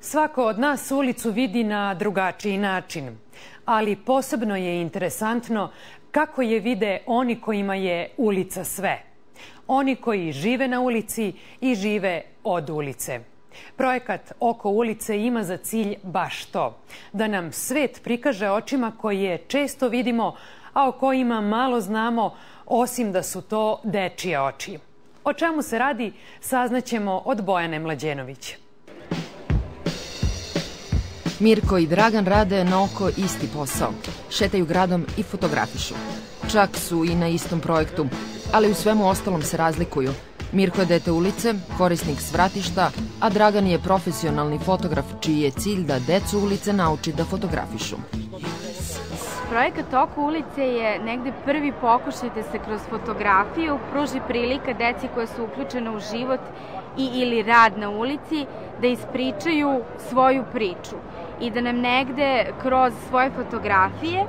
Svako od nas ulicu vidi na drugačiji način, ali posebno je interesantno kako je vide oni kojima je ulica sve. Oni koji žive na ulici i žive od ulice. Projekat Oko ulice ima za cilj baš to, da nam svet prikaže očima koje često vidimo, a o kojima malo znamo, osim da su to dečije oči. O čemu se radi, saznaćemo od Bojane Mlađenović. Mirko i Dragan rade na oko isti posao. Šetaju gradom i fotografišu. Čak su i na istom projektu, ali u svemu ostalom se razlikuju. Mirko je dete ulice, korisnik svratišta, a Dragan je profesionalni fotograf čiji je cilj da decu ulice nauči da fotografišu. Projekat Oko ulice je negde prvi pokušaj da se kroz fotografiju pruži prilika deci koja su uključena u život ili rad na ulici da ispričaju svoju priču i da nam negde kroz svoje fotografije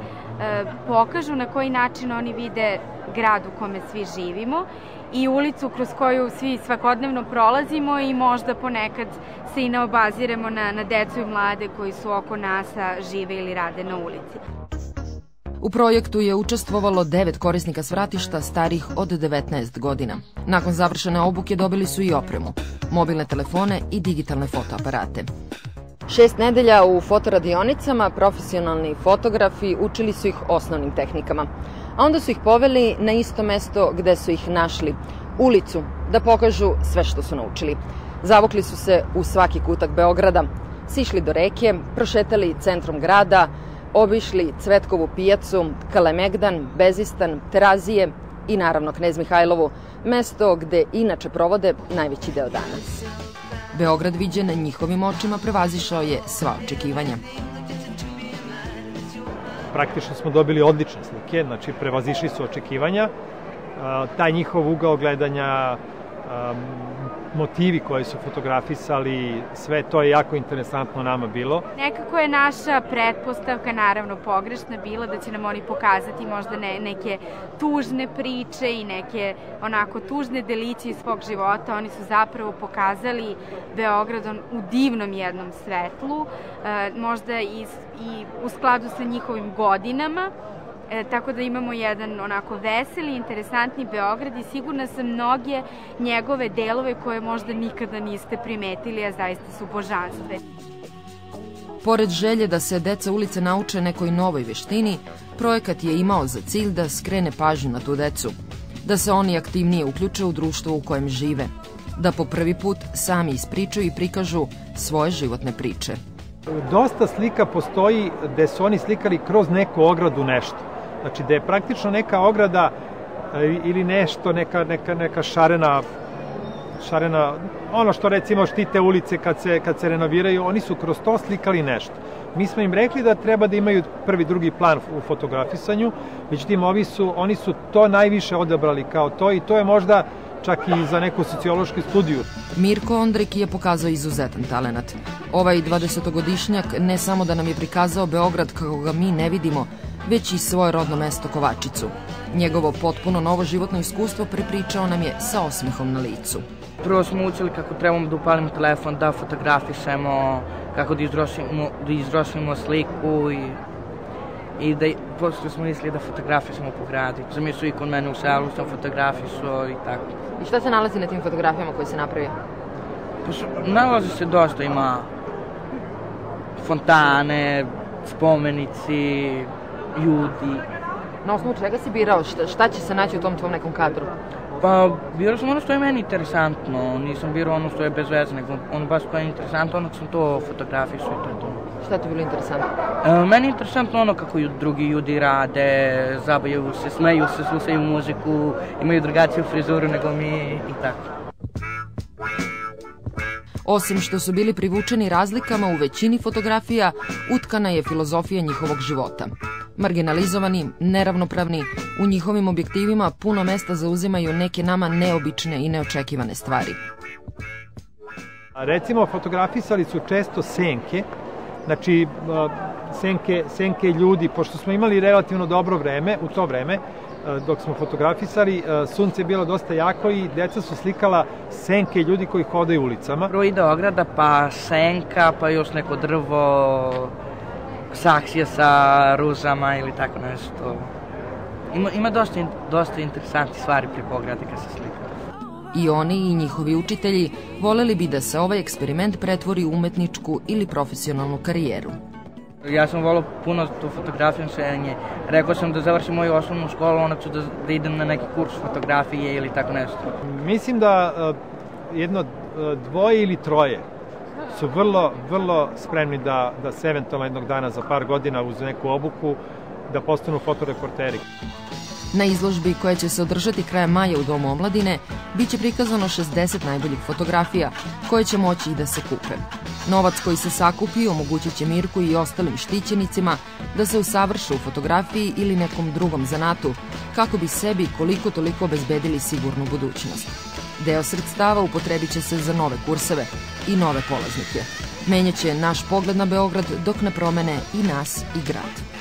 pokažu na koji način oni vide grad u kome svi živimo i ulicu kroz koju svi svakodnevno prolazimo i možda ponekad se i ne obaziremo na decu i mlade koji su oko nas, žive ili rade na ulici. U projektu je učestvovalo 9 korisnika svratišta starih od 19 godina. Nakon završene obuke dobili su i opremu, mobilne telefone i digitalne fotoaparate. 6 nedelja u fotoradionicama profesionalni fotografi učili su ih osnovnim tehnikama, a onda su ih poveli na isto mesto gde su ih našli, ulicu, da pokažu sve što su naučili. Zavukli su se u svaki kutak Beograda, sišli do reke, prošetali centrom grada, obišli Cvetkovu pijacu, Kalemegdan, Bezistan, Terazije i naravno Knez Mihajlovu, mesto gde inače provode najveći deo dana. Beograd viđen njihovim očima prevazišao je sva očekivanja. Praktično smo dobili odlične slike, znači prevazišli su očekivanja. Taj njihov ugao gledanja, motivi koje su fotografisali, sve to je jako interesantno nama bilo. Nekako je naša pretpostavka, naravno pogrešna, bila da će nam oni pokazati možda neke tužne priče i neke onako tužne deliće iz svog života. Oni su zapravo pokazali Beograd u divnom jednom svetlu, možda i u skladu sa njihovim godinama. Tako da imamo jedan onako veseli, interesantni Beograd i sigurna sam mnoge njegove delove koje možda nikada niste primetili, a zaista su božanstve. Pored želje da se deca ulice nauče nekoj novoj veštini, projekat je imao za cilj da skrene pažnju na tu decu, da se oni aktivnije uključe u društvo u kojem žive, da po prvi put sami ispričaju i prikažu svoje životne priče. Dosta slika postoji gde su oni slikali kroz neku ogradu nešto. Znači da je praktično neka ograda ili nešto, neka šarena, ono što recimo štite ulice kad se renoviraju, oni su kroz to slikali nešto. Mi smo im rekli da treba da imaju prvi, drugi plan u fotografisanju, međutim oni su to najviše odabrali kao to i to je možda čak i za neku sociološku studiju. Mirko Ondrik je pokazao izuzetan talenat. Ovaj 20-godišnjak ne samo da nam je prikazao Beograd kako ga mi ne vidimo, već i svoje rodno mesto Kovačicu. Njegovo potpuno novo životno iskustvo prepričao nam je sa osmehom na licu. Prvo smo učili kako trebamo da upalimo telefon, da fotografišemo, kako da izrošimo sliku i da posle smo mislili da fotografišemo po gradu. Sam je su i kod mene u selu, sam fotografišao i tako. I šta se nalazi na tim fotografijama koje se napravi? Nalazi se dosta, ima fontane, spomenici, ljudi. Na osnovu čega si birao? Šta će se naći u tom tvom nekom kadru? Pa, birao sam ono što je meni interesantno. Nisam birao ono što je bez veze, nego ono baš koje je interesantno, ono sam to fotografisao i to je to. Šta ti je bilo interesantno? Meni je interesantno ono kako drugi ljudi rade, zabavljaju se, smeju se, slušaju muziku, imaju drugačiju frizuru nego mi i tako. Osim što su bili privučeni razlikama u većini fotografija, utkana je filozofija njihovog života. Marginalizovani, neravnopravni, u njihovim objektivima puno mesta zauzimaju neke nama neobične i neočekivane stvari. Recimo, fotografisali su često senke, znači senke ljudi, pošto smo imali relativno dobro vreme, u to vreme, dok smo fotografisali, sunce je bilo dosta jako i deca su slikala senke ljudi koji hodaju ulicama. Prvo ide ograda, pa senka, pa još neko drvo, saksija sa ruzama ili tako nešto. Ima dosta interesantnih stvari preko ograde kad se slika. I oni i njihovi učitelji voleli bi da se ovaj eksperiment pretvori u umetničku ili profesionalnu karijeru. Ja sam volao puno to fotografijenje. Rekao sam da završim moju osnovnu školu, onda ću da idem na neki kurs fotografije ili tako nešto. Mislim da jedno dvoje ili troje su vrlo spremni da se eventualno jednog dana za par godina uz neku obuku da postanu fotoreporteri. Na izložbi koja će se održati krajem maja u Domu omladine biće prikazano 60 najboljih fotografija koje će moći i da se kupe. Novac koji se sakupi omogućit će Mirku i ostalim štićenicima da se usavrše u fotografiji ili nekom drugom zanatu kako bi sebi koliko toliko obezbedili sigurnu budućnost. Deo sredstava upotrebit će se za nove kurseve i nove polaznike. Menjaće naš pogled na Beograd dok ne promene i nas i grad.